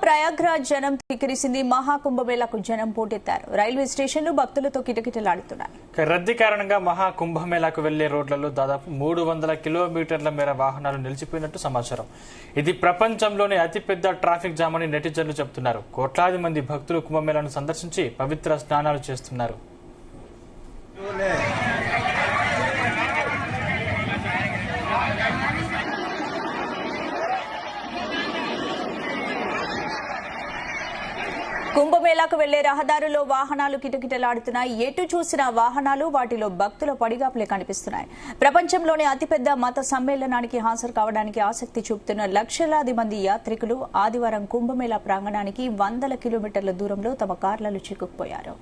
ప్రయాగ్రాజ్ జనం కిక్కిరిసింది. మహాకుంభమేళాకు జనం పోటెత్తారు. రైల్వే స్టేషన్లు భక్తులతో కిటకిటలాడుతున్నాయి. రద్దీ కారణంగా మహాకుంభమేళాకు వెళ్లే రోడ్లలో దాదాపు 300 కిలోమీటర్ల మేర వాహనాలు నిలిచిపోయినట్టు సమాచారం. ఇది ప్రపంచంలోనే అతిపెద్ద ట్రాఫిక్ జామ్ అని నెటిజన్లు చెబుతున్నారు. కోట్లాది మంది భక్తులు కుంభమేళాను సందర్శించి పవిత్ర స్నానాలు చేస్తున్నారు. కుంభమేళాకు వెళ్లే రహదారుల్లో వాహనాలు కిటకిటలాడుతున్నాయి. ఎటు చూసినా వాహనాలు, వాటిలో భక్తుల పడిగాపులే కనిపిస్తున్నాయి. ప్రపంచంలోని అతిపెద్ద మత సమ్మేళనానికి హాజరు కావడానికి ఆసక్తి చూపుతున్న లక్షలాది మంది యాత్రికులు ఆదివారం కుంభమేళా ప్రాంగణానికి 100 కిలోమీటర్ల దూరంలో తమ కార్లలో చిక్కుకుపోయారు.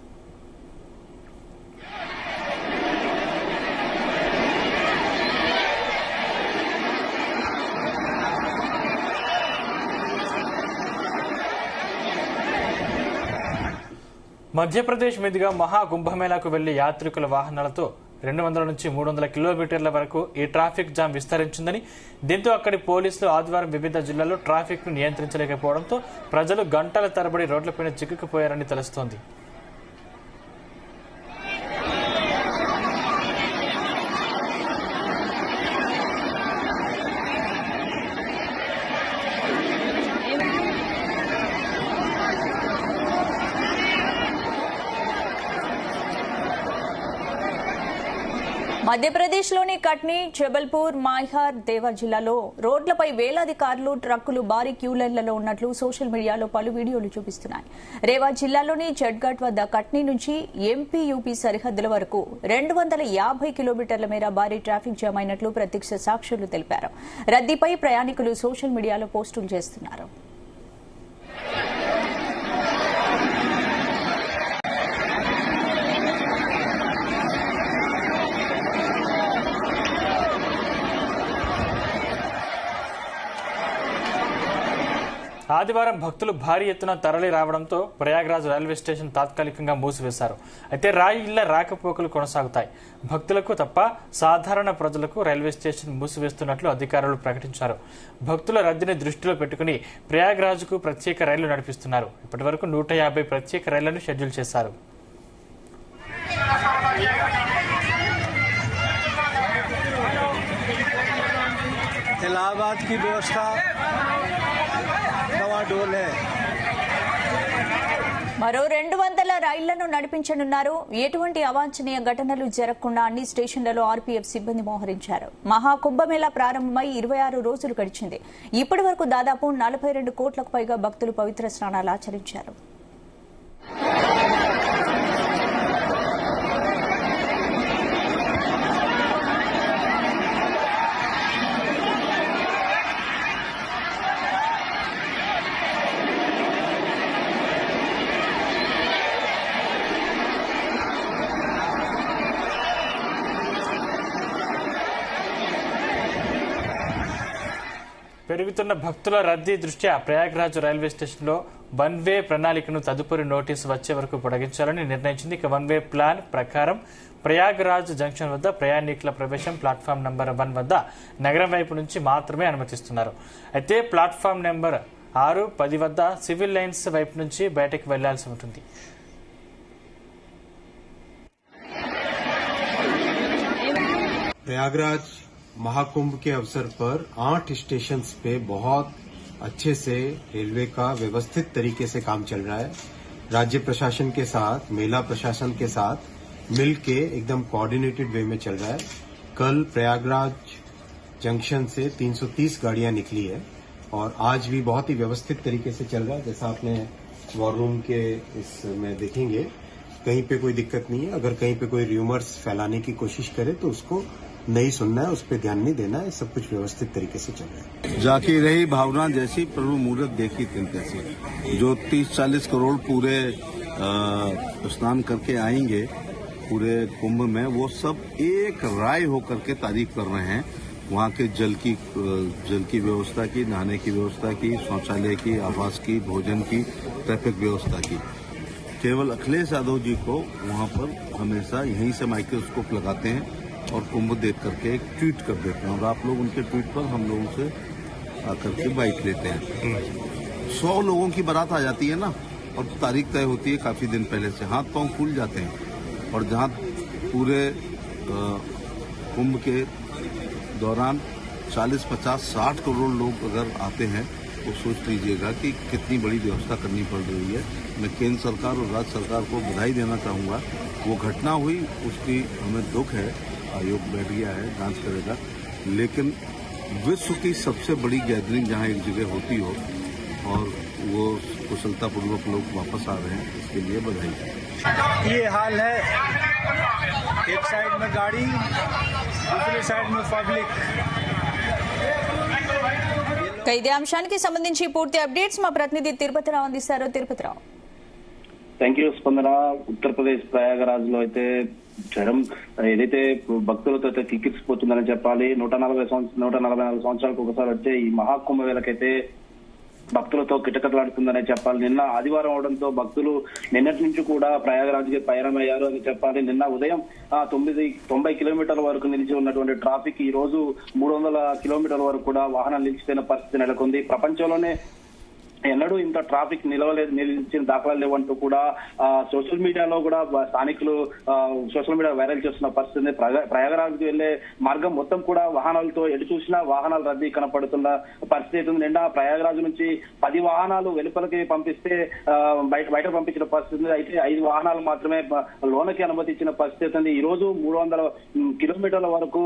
మధ్యప్రదేశ్ మీదుగా మహాకుంభమేళాకు వెళ్లే యాత్రికుల వాహనాలతో 200 నుంచి 300 కిలోమీటర్ల వరకు ఈ ట్రాఫిక్ జామ్ విస్తరించిందని, దీంతో అక్కడి పోలీసులు ఆదివారం వివిధ జిల్లాల్లో ట్రాఫిక్ ను నియంత్రించలేకపోవడంతో ప్రజలు గంటల తరబడి రోడ్లపైన చిక్కుకుపోయారని తెలుస్తోంది. మధ్యప్రదేశ్లోని కట్నీ, జబల్పూర్, మాయ్హార్, దేవర్ జిల్లాలో రోడ్లపై వేలాది కార్లు, ట్రక్కులు భారీ క్యూ లైన్లలో ఉన్నట్లు సోషల్ మీడియాలో పలు వీడియోలు చూపిస్తున్నాయి. రేవా జిల్లాలోని జడ్ఘట్ వద్ద కట్నీ నుంచి ఎంపీ యూపీ సరిహద్దుల వరకు 250 కిలోమీటర్ల మేర భారీ ట్రాఫిక్ జామ్ అయినట్లు ప్రత్యక్ష సాక్షులు తెలిపారు. రద్దీపై ప్రయాణికులు సోషల్ మీడియాలో పోస్టులు చేస్తున్నారు. ఆదివారం భక్తులు భారీ ఎత్తున తరలి రావడంతో ప్రయాగ్రాజ్ రైల్వే స్టేషన్ తాత్కాలికంగా మూసివేశారు. అయితే రైళ్ల రాకపోకలు కొనసాగుతాయి. భక్తులకు తప్ప సాధారణ ప్రజలకు రైల్వే స్టేషన్ మూసివేస్తున్నట్లు అధికారులు ప్రకటించారు. భక్తుల రద్దీని దృష్టిలో పెట్టుకుని ప్రయాగ్రాజ్కు ప్రత్యేక రైళ్లు నడిపిస్తున్నారు. ఇప్పటివరకు 150 ప్రత్యేక రైళ్లను షెడ్యూల్ చేశారు. इलाहाबाद की व्यवस्था మరో 200 రైళ్లను నడిపించనున్నారు. ఎటువంటి అవాంఛనీయ ఘటనలు జరగకుండా అన్ని స్టేషన్లలో ఆర్పీఎఫ్ సిబ్బంది మోహరించారు. మహాకుంభమేళా ప్రారంభమై 26 రోజులు గడిచింది. ఇప్పటి వరకు దాదాపు 42 కోట్లకు పైగా భక్తులు పవిత్ర స్నానాలు ఆచరించారు. పెరుగుతున్న భక్తుల రద్దీ దృష్ట్యా ప్రయాగ్రాజ్ రైల్వే స్టేషన్లో వన్ వే ప్రణాళికను తదుపరి నోటీసు వచ్చే వరకు పొడిగించాలని నిర్ణయించింది. ఇక వన్ వే ప్లాన్ ప్రకారం ప్రయాగ్రాజ్ జంక్షన్ వద్ద ప్రయాణికుల ప్రవేశం ప్లాట్ఫామ్ నెంబర్ 1 వద్ద నగరం వైపు నుంచి మాత్రమే అనుమతిస్తున్నారు. అయితే ప్లాట్ఫామ్ నెంబర్ 6, 10 వద్ద సివిల్ లైన్స్ వైపు నుంచి బయటకు వెళ్లాల్సి ఉంటుంది. प्रयागराज महाकुंभ के अवसर पर 8 स्टेशन पे बहुत अच्छे से रेलवे का व्यवस्थित तरीके से काम चल रहा है. राज्य प्रशासन के साथ, मेला प्रशासन के साथ मिलके एकदम कोऑर्डिनेटेड वे में चल रहा है. कल प्रयागराज जंक्शन से 330 गाड़ियां निकली है और आज भी बहुत ही व्यवस्थित तरीके से चल रहा है. जैसा आपने वॉर रूम के इसमें देखेंगे, कहीं पे कोई दिक्कत नहीं है. अगर कहीं पे कोई र्यूमर्स फैलाने की कोशिश करे तो उसको नहीं सुनना है, उस पर ध्यान नहीं देना है. सब कुछ व्यवस्थित तरीके से चल रहा है. जाकी रही भावना जैसी प्रभु मुहूर्त देखी दिन कैसी. जो 30-40 करोड़ पूरे स्नान करके आएंगे पूरे कुंभ में, वो सब एक राय होकर के तारीफ कर रहे हैं. वहाँ के जल की व्यवस्था की, नहाने की व्यवस्था की, शौचालय की, आवास की, भोजन की, ट्रैफिक व्यवस्था की. केवल अखिलेश यादव जी को वहाँ पर हमेशा यहीं से माइक्रोस्कोप लगाते हैं और कुंभ देख करके एक ट्वीट कर देते हैं और आप लोग उनके ट्वीट पर हम लोगों से आकर के बाइट लेते हैं. 100 लोगों की बारात आ जाती है ना, और तारीख तय होती है काफी दिन पहले से, हाथ पांव फूल जाते हैं। और जहां पूरे कुंभ के दौरान 40, 50, 60 करोड़ लोग अगर आते हैं तो सोच लीजिएगा कि कितनी बड़ी व्यवस्था करनी पड़ रही है। मैं केंद्र सरकार और राज्य सरकार को बधाई देना चाहूँगा। वो घटना हुई उसकी हमें दुख है, आयोग बैठ गया है, जांच करेगा, लेकिन विश्व की सबसे बड़ी गैदरिंग जहाँ एक जगह होती हो और वो कुशलतापूर्वक लोग वापस आ रहे हैं, इसके लिए बधाई। ये हाल है, एक साइड में गाड़ी, दूसरी साइड में पब्लिक। ఇదే అంశానికి సంబంధించి పూర్తి అప్డేట్స్ మా ప్రతినిధి తిరుపతిరావు అందిస్తారు. తిరుపతిరావు. థ్యాంక్ యూ స్పందన. ఉత్తరప్రదేశ్ ప్రయాగరాజ్ లో అయితే జ్వరం ఏదైతే భక్తులతో అయితే కిక్కిరిసిపోతుందని చెప్పాలి. 144 సంవత్సరాలకు ఒకసారి వచ్చే ఈ మహాకుంభవేళకైతే భక్తులతో కిటకటలాడుతుందనే చెప్పాలి. నిన్న ఆదివారం అవడంతో భక్తులు నిన్నటి నుంచి కూడా ప్రయాగరాజ్కి పయనమయ్యారు అని చెప్పాలి. నిన్న ఉదయం 90 కిలోమీటర్ల వరకు నిలిచి ఉన్నటువంటి ట్రాఫిక్ ఈ రోజు 300 కిలోమీటర్ల వరకు కూడా వాహనాలు నిలిచిపోయిన పరిస్థితి నెలకొంది. ప్రపంచంలోనే ఎన్నడూ ఇంత ట్రాఫిక్ నిలిచిన దాఖలాలు లేవంటూ కూడా సోషల్ మీడియాలో కూడా స్థానికులు సోషల్ మీడియా వైరల్ చేస్తున్న పరిస్థితి. ప్రయాగరాజ్కి వెళ్లే మార్గం మొత్తం కూడా వాహనాలతో ఎటు చూసినా వాహనాల రద్దీ కనపడుతున్న పరిస్థితి ఉంది. నిన్న ప్రయాగరాజ్ నుంచి 10 వాహనాలు వెలుపలికి పంపిస్తే బయట పంపించిన పరిస్థితి. అయితే 5 వాహనాలు మాత్రమే లోనకి అనుమతించిన పరిస్థితి ఉంది. ఈ రోజు 300 కిలోమీటర్ల వరకు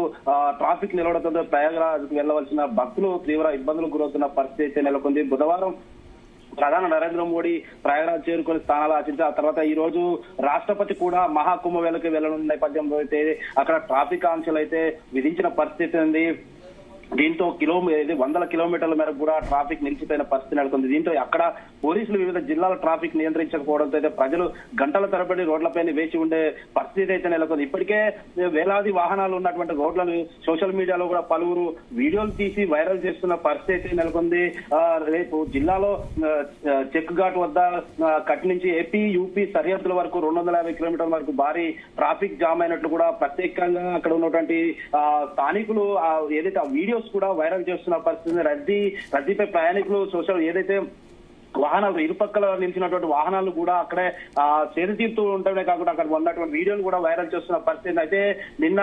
ట్రాఫిక్ నిలవడంతో ప్రయాగరాజ్కి వెళ్లవలసిన భక్తులు తీవ్ర ఇబ్బందులకు గురవుతున్న పరిస్థితి నెలకొంది. బుధవారం ప్రధాని నరేంద్ర మోడీ ప్రయాగరాజ్ చేరుకుని స్థానాలు ఆశించి ఆ తర్వాత ఈ రోజు రాష్ట్రపతి కూడా మహాకుంభవేళకి వెళ్లనున్న నేపథ్యంలో అయితే అక్కడ ట్రాఫిక్ ఆంక్షలు అయితే విధించిన పరిస్థితి ఉంది. దీంతో 100 కిలోమీటర్ల మేరకు కూడా ట్రాఫిక్ నిలిచిపోయిన పరిస్థితి నెలకొంది. దీంతో అక్కడ పోలీసులు వివిధ జిల్లాల ట్రాఫిక్ నియంత్రించకపోవడంతో అయితే ప్రజలు గంటల తరబడి రోడ్లపైన వేచి ఉండే పరిస్థితి అయితే నెలకొంది. ఇప్పటికే వేలాది వాహనాలు ఉన్నటువంటి రోడ్లను సోషల్ మీడియాలో కూడా పలువురు వీడియోలు తీసి వైరల్ చేస్తున్న పరిస్థితి నెలకొంది. రేపు జిల్లాలో చెక్ ఘాట్ వద్ద కట్ నుంచి ఏపీ యూపీ సరిహద్దుల వరకు 250 కిలోమీటర్ల వరకు భారీ ట్రాఫిక్ జామ్ అయినట్లు కూడా ప్రత్యేకంగా అక్కడ ఉన్నటువంటి స్థానికులు ఏదైతే ఆ వీడియో కూడా వైరల్ చేస్తున్న పరిస్థితి. రద్దీపై ప్రయాణికులు ఏదైతే వాహనాలు ఇరుపక్కల నిలిచినటువంటి వాహనాలు కూడా అక్కడే చేతి తీరుతూ ఉండటమే కాకుండా అక్కడ ఉన్నటువంటి వీడియోలు కూడా వైరల్ చేస్తున్న పరిస్థితి. అయితే నిన్న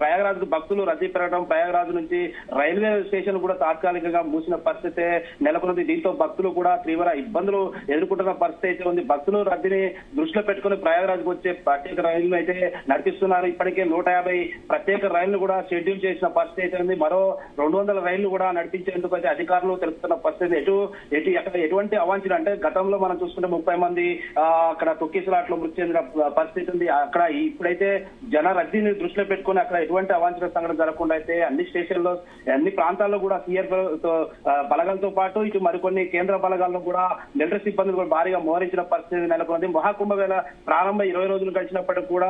ప్రయాగరాజ్ భక్తులు రద్దీ పెరగడం, ప్రయాగరాజ్ నుంచి రైల్వే స్టేషన్ కూడా తాత్కాలికంగా మూసిన పరిస్థితి నెలకొంది. దీంతో భక్తులు కూడా తీవ్ర ఇబ్బందులు ఎదుర్కొంటున్న పరిస్థితి అయితే ఉంది. భక్తులు రద్దీని దృష్టిలో పెట్టుకుని ప్రయాగరాజ్ వచ్చే ప్రత్యేక రైళ్లను అయితే నడిపిస్తున్నారు. ఇప్పటికే 150 ప్రత్యేక రైళ్లు కూడా షెడ్యూల్ చేసిన పరిస్థితి అయితే ఉంది. మరో 200 రైళ్లు కూడా నడిపించేందుకు అయితే అధికారులు తెలుపుతున్న పరిస్థితి. ఎటువంటి అవాంఛన అంటే గతంలో మనం చూసుకుంటే 30 మంది అక్కడ తొక్కిసలాట్లో మృతి చెందిన పరిస్థితి ఉంది. అక్కడ ఇప్పుడైతే జన రద్దీని దృష్టిలో పెట్టుకుని అక్కడ ఎటువంటి అవాంఛన సంఘటన జరగకుండా అయితే అన్ని స్టేషన్లో అన్ని ప్రాంతాల్లో కూడా సిఆర్ బలగాలతో పాటు ఇటు మరికొన్ని కేంద్ర బలగాలను కూడా మిలిటరీ సిబ్బందులు కూడా భారీగా మోహరించిన పరిస్థితి నెలకొంది. మహాకుంభవేళ ప్రారంభ 20 రోజులు గడిచినప్పటికీ కూడా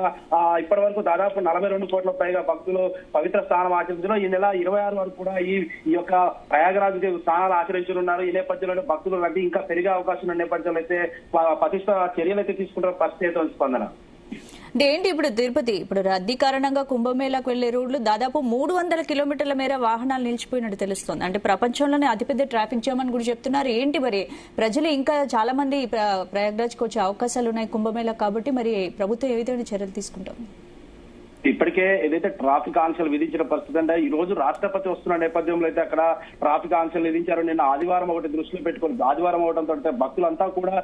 ఇప్పటి వరకు దాదాపు 42 కోట్ల పైగా భక్తులు పవిత్ర స్నానం ఆచరించారు. ఈ నెల 26 వరకు కూడా ఈ యొక్క ప్రయాగరాజ్ స్నానాలు ఆచరించనున్నారు. ఈ నేపథ్యంలో భక్తులు రద్దీ ఇంకా పెరిగే అవకాశం ఉన్న నేపథ్యంలో అయితే పటిష్ట చర్యలు అయితే తీసుకుంటారు పరిస్థితి స్పందన. అంటే ఏంటి ఇప్పుడు తిరుపతి రద్దీ కారణంగా కుంభమేళాకు వెళ్లే రోడ్లు దాదాపు 300 కిలోమీటర్ల మేర వాహనాలు నిలిచిపోయినట్టు తెలుస్తోంది. అంటే ప్రపంచంలోనే అతిపెద్ద ట్రాఫిక్ జామ్ అని కూడా చెప్తున్నారు. ఏంటి మరి ప్రజలు ఇంకా చాలా మంది ప్రయాగరాజ్కి వచ్చే అవకాశాలు ఉన్నాయి కుంభమేళా కాబట్టి, మరి ప్రభుత్వం ఏ విధమైన చర్యలు తీసుకుంటాం? ఇప్పటికే ఏదైతే ట్రాఫిక్ ఆంక్షలు విధించిన పరిస్థితి అంటే ఈ రోజు రాష్ట్రపతి వస్తున్న నేపథ్యంలో అయితే అక్కడ ట్రాఫిక్ ఆంక్షలు విధించారు. నిన్న ఆదివారం ఒకటి దృష్టిలో పెట్టుకుని ఆదివారం అవడంతో భక్తులంతా కూడా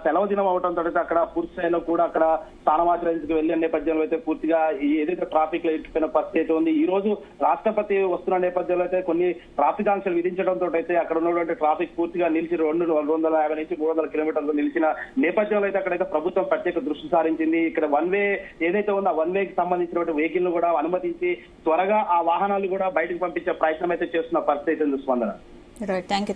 సెలవు దినం అవడంతో అక్కడ పూర్తి స్థాయిలో కూడా అక్కడ స్నానమాచరించుకు వెళ్లే నేపథ్యంలో అయితే పూర్తిగా ఏదైతే ట్రాఫిక్ లో ఇట్టిపోయిన పరిస్థితి ఉంది. ఈ రోజు రాష్ట్రపతి వస్తున్న నేపథ్యంలో అయితే కొన్ని ట్రాఫిక్ ఆంక్షలు విధించడంతో అయితే అక్కడ ఉన్నటువంటి ట్రాఫిక్ పూర్తిగా నిలిచి 250 నుంచి 300 కిలోమీటర్లు నిలిచిన నేపథ్యంలో అయితే అక్కడైతే ప్రభుత్వం ప్రత్యేక దృష్టి సారించింది. ఇక్కడ వన్ వే ఏదైతే ఉందో ఆ వన్ వేకి సంబంధించి వెహికల్ కూడా అనుమతించి త్వరగా ఆ వాహనాలు కూడా బయటకు పంపించే ప్రయత్నం అయితే చేస్తున్న పరిస్థితి స్పందన. Right, thank you.